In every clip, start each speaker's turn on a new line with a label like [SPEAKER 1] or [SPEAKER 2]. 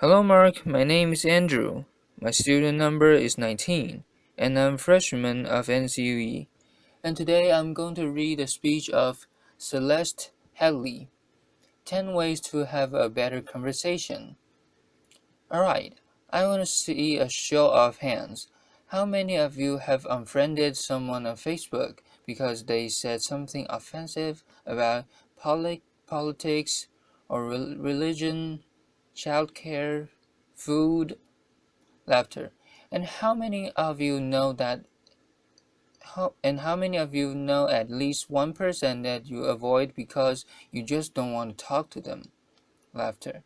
[SPEAKER 1] Hello, Mark. My name is Andrew. My student number is 19, and I'm freshman of NCUE. And today I'm going to read a speech of Celeste Headlee, 10 Ways to Have a Better Conversation. Alright, I want to see a show of hands. How many of you have unfriended someone on Facebook because they said something offensive about politics or religion, childcare, food, laughter? And how many of you know that how many of you know at least one person that you avoid because you just don't want to talk to them? Laughter.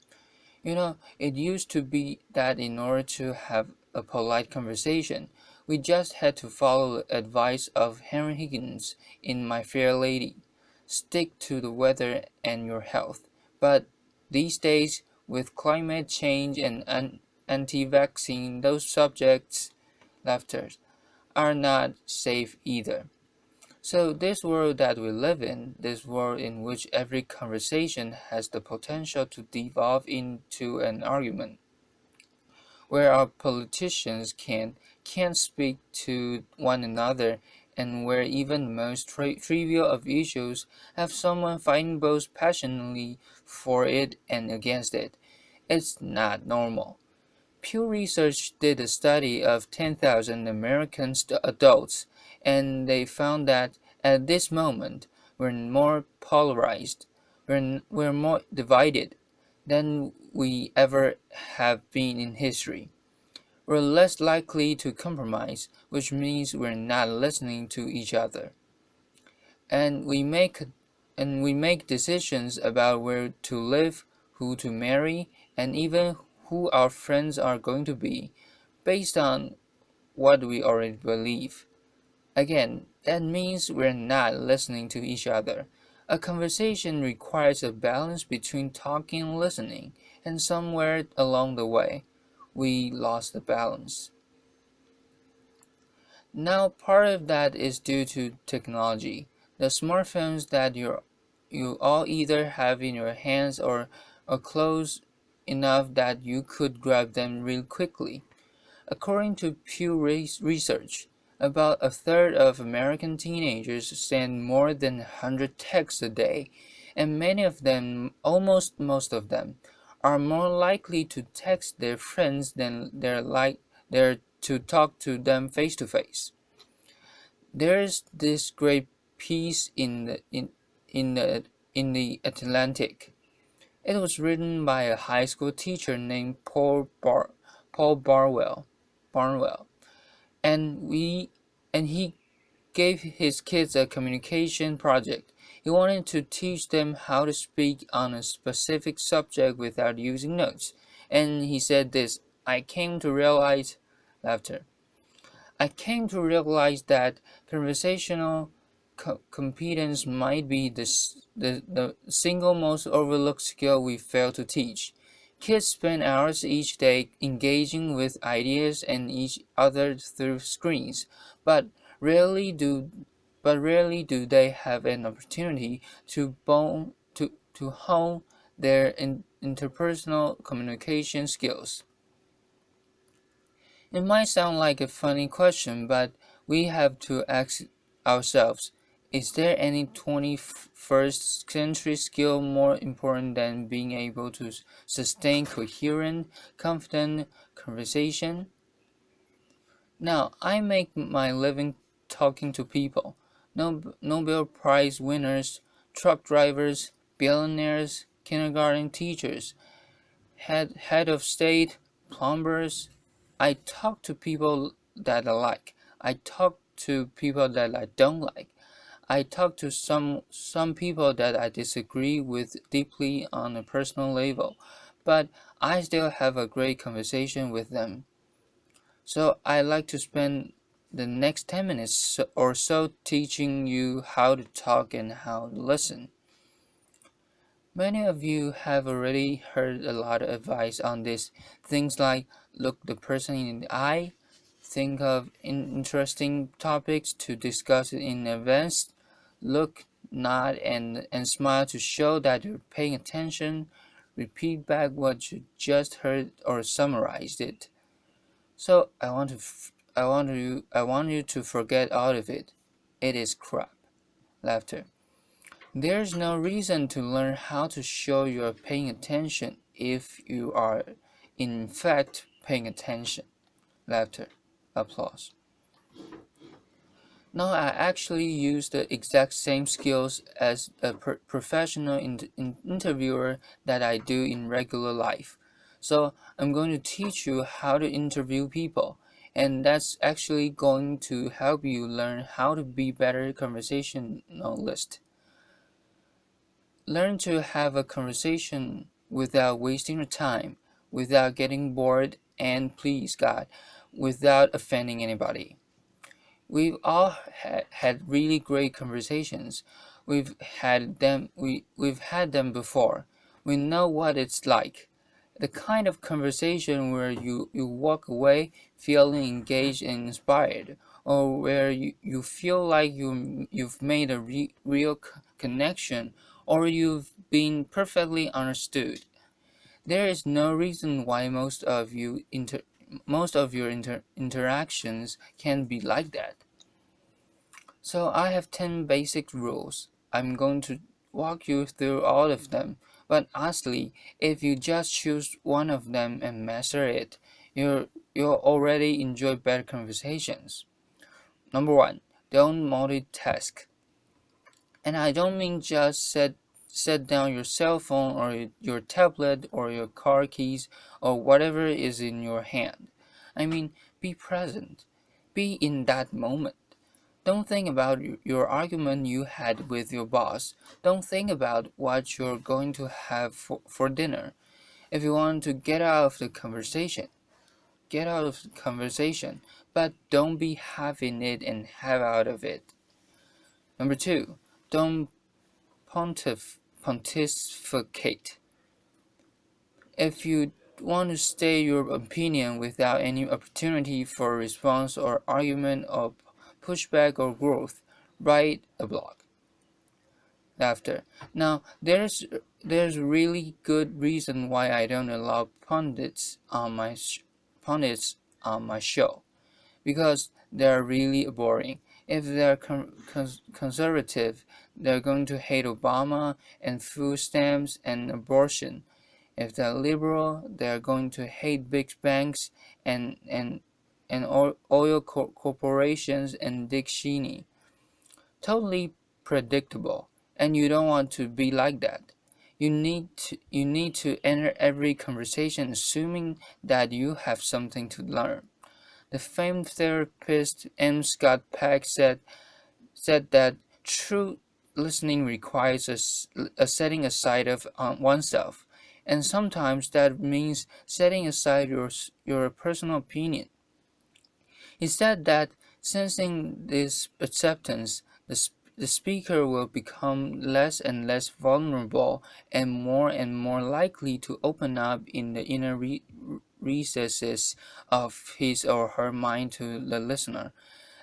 [SPEAKER 1] It used to be that in order to have a polite conversation, we just had to follow the advice of Henry Higgins in My Fair Lady. Stick to the weather and your health. But these days, with climate change and anti-vaccine, those subjects, laughter, are not safe either. So, this world that we live in, this world in which every conversation has the potential to devolve into an argument, where our politicians can't speak to one another, and where even the most trivial of issues have someone fighting both passionately for it and against it, it's not normal. Pew Research did a study of 10,000 American adults, and they found that at this moment we're more polarized, we're more divided than we ever have been in history. We're less likely to compromise, which means we're not listening to each other. And we make decisions about where to live, who to marry, and even who our friends are going to be, based on what we already believe. Again, that means we're not listening to each other. A conversation requires a balance between talking and listening, and somewhere along the way, we lost the balance. Now, part of that is due to technology. The smartphones that you all either have in your hands or are close enough that you could grab them real quickly. According to Pew Research, about a third of American teenagers send more than 100 texts a day, and many of them, almost most of them, are more likely to text their friends than they're to talk to them face to face. There's this great piece in the Atlantic. It was written by a high school teacher named Paul Barnwell, and he gave his kids a communication project. He wanted to teach them how to speak on a specific subject without using notes. And he said this, I came to realize, laughter. I came to realize that conversational competence might be the single most overlooked skill we fail to teach. Kids spend hours each day engaging with ideas and each other through screens, but rarely do rarely do they have an opportunity to hone their interpersonal communication skills. It might sound like a funny question, but we have to ask ourselves, is there any 21st century skill more important than being able to sustain coherent, confident conversation? Now, I make my living talking to people. Nobel Prize winners, truck drivers, billionaires, kindergarten teachers, head of state, plumbers. I talk to people that I like. I talk to people that I don't like. I talk to some people that I disagree with deeply on a personal level, but I still have a great conversation with them. So I like to spend the next 10 minutes or so teaching you how to talk and how to listen. Many of you have already heard a lot of advice on this. Things like look the person in the eye, think of interesting topics to discuss in advance, look, nod, and smile to show that you're paying attention, repeat back what you just heard or summarize it. So I want you to forget all of it. It is crap. Laughter. There's no reason to learn how to show you're paying attention if you are in fact paying attention. Laughter. Applause. No, I actually use the exact same skills as a professional interviewer that I do in regular life. So I'm going to teach you how to interview people, and that's actually going to help you learn how to be better conversationalist. Learn to have a conversation without wasting your time, without getting bored, and please God, without offending anybody. We've all had really great conversations. We've had them before. We know what it's like. The kind of conversation where you walk away feeling engaged and inspired, or where you feel like you've made a real connection, or you've been perfectly understood. There is no reason why most of your interactions can be like that. So I have 10 basic rules. I'm going to walk you through all of them, but honestly, if you just choose one of them and master it, you'll already enjoy better conversations. Number 1, don't multitask. And I don't mean just set down your cell phone or your tablet or your car keys or whatever is in your hand. I mean, be present. Be in that moment. Don't think about your argument you had with your boss. Don't think about what you're going to have for dinner. If you want to get out of the conversation, get out of the conversation, but don't be half in it and half out of it. Number 2, don't pontificate. If you want to state your opinion without any opportunity for response or argument or pushback or growth, write a blog. Laughter. Now, there's really good reason why I don't allow pundits on my show, because they're really boring. If they're conservative, they're going to hate Obama and food stamps and abortion. If they're liberal, they're going to hate big banks and oil corporations and Dick Cheney. Totally predictable, and you don't want to be like that. You need to enter every conversation assuming that you have something to learn. The famed therapist M. Scott Peck said that true listening requires a setting aside of oneself, and sometimes that means setting aside your personal opinion. He said that sensing this acceptance, the speaker will become less and less vulnerable and more likely to open up in the inner recesses of his or her mind to the listener.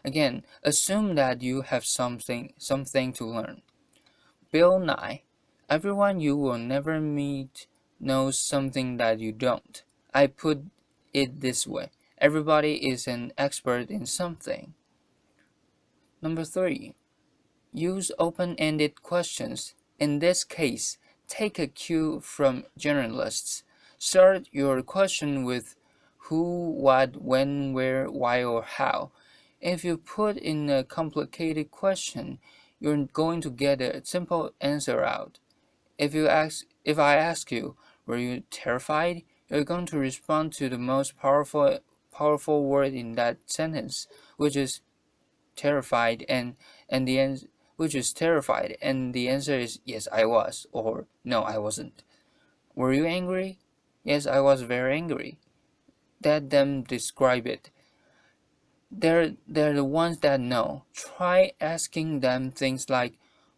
[SPEAKER 1] Again, assume that you have something to learn. Bill Nye, everyone you will never meet knows something that you don't. I put it this way. Everybody is an expert in something. Number 3, use open-ended questions. In this case, take a cue from journalists. Start your question with who, what, when, where, why, or how. If you put in a complicated question, you're going to get a simple answer out. If I ask you, were you terrified? You're going to respond to the most powerful word in that sentence, which is terrified, and the answer which is terrified, and the answer is yes, I was, or no, I wasn't. Were you angry? Yes, I was very angry. Let them describe it. They're the ones that know. Try asking them things like,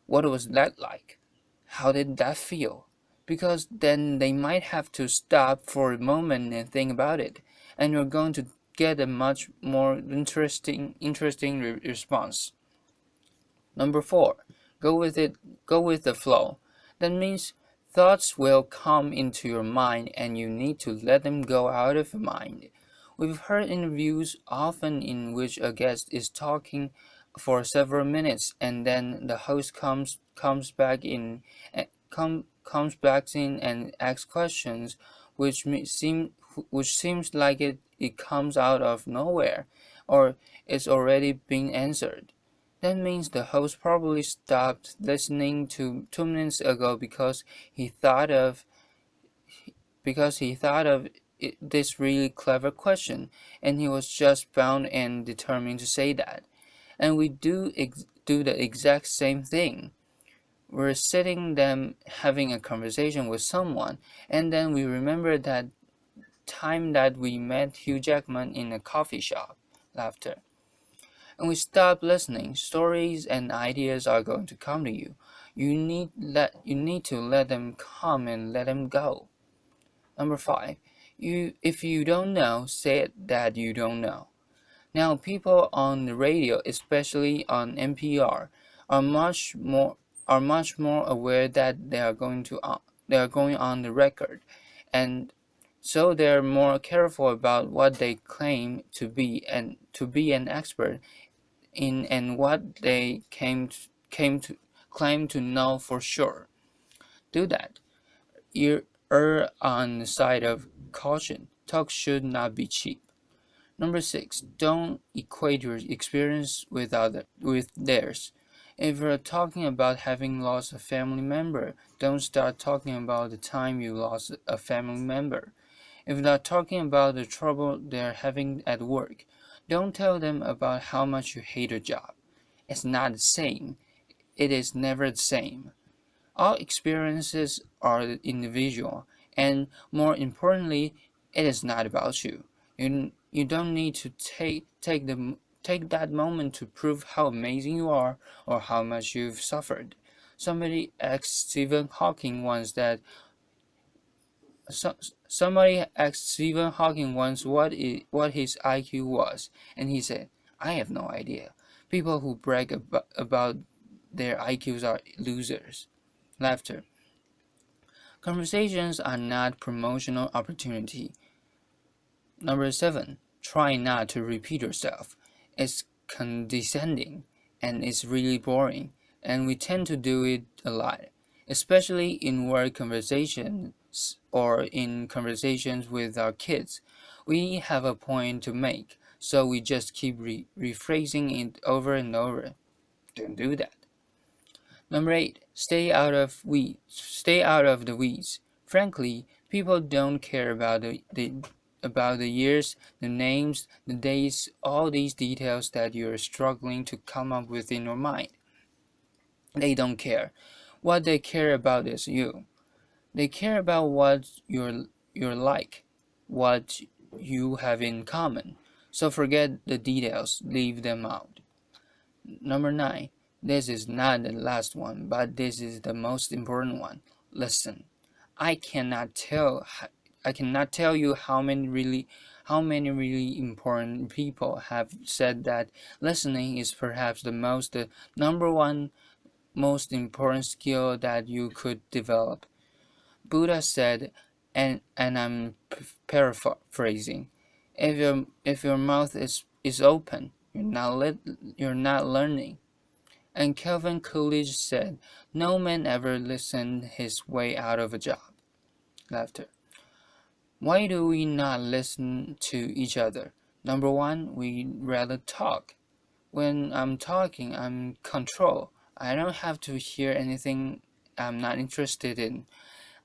[SPEAKER 1] what was that like? How did that feel? Because then they might have to stop for a moment and think about it, and you're going to get a much more interesting response. Number 4, go with the flow. That means Thoughts will come into your mind and you need to let them go out of your mind. We've heard interviews often in which a guest is talking for several minutes and then the host comes back in and asks questions which seems like it comes out of nowhere or it's already been answered. That means the host probably stopped listening to 2 minutes ago he thought of this really clever question, and he was just bound and determined to say that. And we do the exact same thing. We're sitting them having a conversation with someone, and then we remember that time that we met Hugh Jackman in a coffee shop. Laughter. And we stop listening. Stories and ideas are going to come to you. You need to let them come and let them go. Number 5. If you don't know, say it that you don't know. Now people on the radio, especially on NPR, are much more aware that they are going on the record, and so they're more careful about what they claim to be an expert in and what they came to claim to know for sure. Do that. You err on the side of caution. Talk should not be cheap. Number 6, don't equate your experience with theirs. If you're talking about having lost a family member, don't start talking about the time you lost a family member. If they're talking about the trouble they're having at work, don't tell them about how much you hate your job. It's not the same. It is never the same. All experiences are individual, and more importantly, it is not about you. You don't need to take that moment to prove how amazing you are or how much you've suffered. Somebody asked Stephen Hawking once that so, somebody asked Stephen Hawking once what his IQ was, and he said, "I have no idea. People who brag about their IQs are losers." Laughter. Conversations are not promotional opportunity. Number 7. Try not to repeat yourself. It's condescending and it's really boring, and we tend to do it a lot, especially in work conversations or in conversations with our kids. We have a point to make, so we just keep rephrasing it over and over. Don't do that. Number 8, stay out of the weeds. Frankly, people don't care about the years, the names, the dates, all these details that you're struggling to come up with in your mind. They don't care. What they care about is you. They care about what you're like, what you have in common. So forget the details, leave them out. Number 9. This is not the last one, but this is the most important one. Listen. I cannot tell I cannot tell you how many really important people have said that listening is perhaps the number one most important skill that you could develop. Buddha said, and I'm paraphrasing, if your mouth is open, you're not learning. And Calvin Coolidge said, no man ever listened his way out of a job. Laughter. Why do we not listen to each other? Number 1, we rather talk. When I'm talking, I'm in control. I don't have to hear anything I'm not interested in.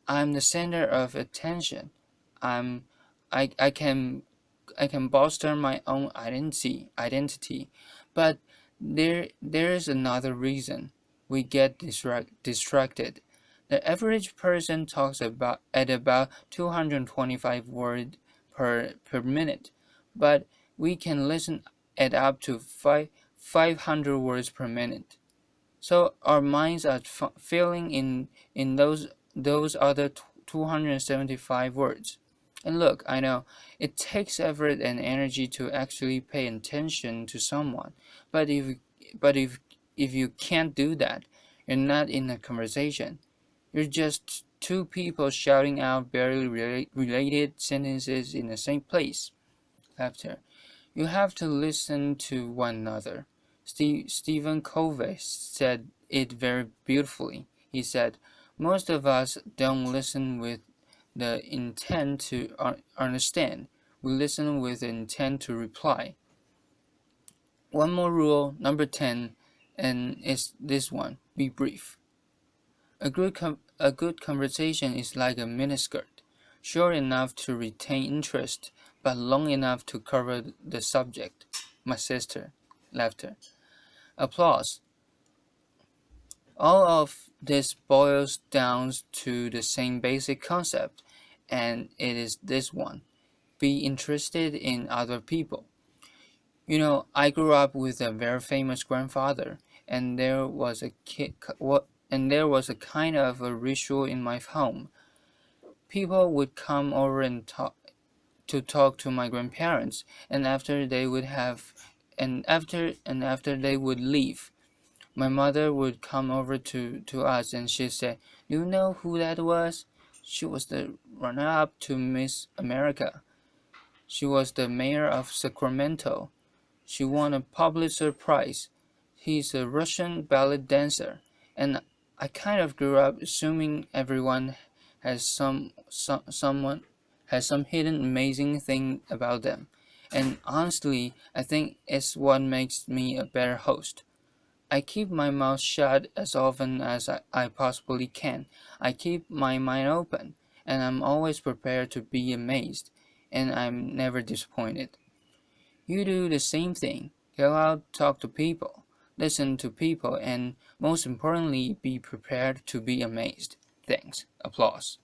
[SPEAKER 1] I'm the center of attention. I'm I can bolster my own identity. But there is another reason we get distracted. The average person talks at about 225 words per minute, but we can listen at up to 500 words per minute. So our minds are filling in those other 275 words. And look, I know it takes effort and energy to actually pay attention to someone, but if you can't do that, you're not in a conversation. You're just two people shouting out barely related sentences in the same place. Laughter. You have to listen to one another. Stephen Covey said it very beautifully. He said, most of us don't listen with the intent to understand. We listen with the intent to reply. One more rule, number 10, and it's this one: be brief. A good conversation is like a miniskirt, short enough to retain interest, but long enough to cover the subject. My sister. Laughter. Applause. All of this boils down to the same basic concept, and it is this one: be interested in other people. You know, I grew up with a very famous grandfather, and there was a kind of a ritual in my home. People would come over and talk to my grandparents, and after they would leave, my mother would come over to us, and she'd say, "Do you know who that was? She was the runner-up to Miss America. She was the mayor of Sacramento. She won a Pulitzer Prize. He's a Russian ballet dancer." And I kind of grew up assuming everyone has someone has some hidden amazing thing about them. And honestly, I think it's what makes me a better host. I keep my mouth shut as often as I possibly can. I keep my mind open, and I'm always prepared to be amazed, and I'm never disappointed. You do the same thing. Go out, talk to people, listen to people, and most importantly, be prepared to be amazed. Thanks. Applause.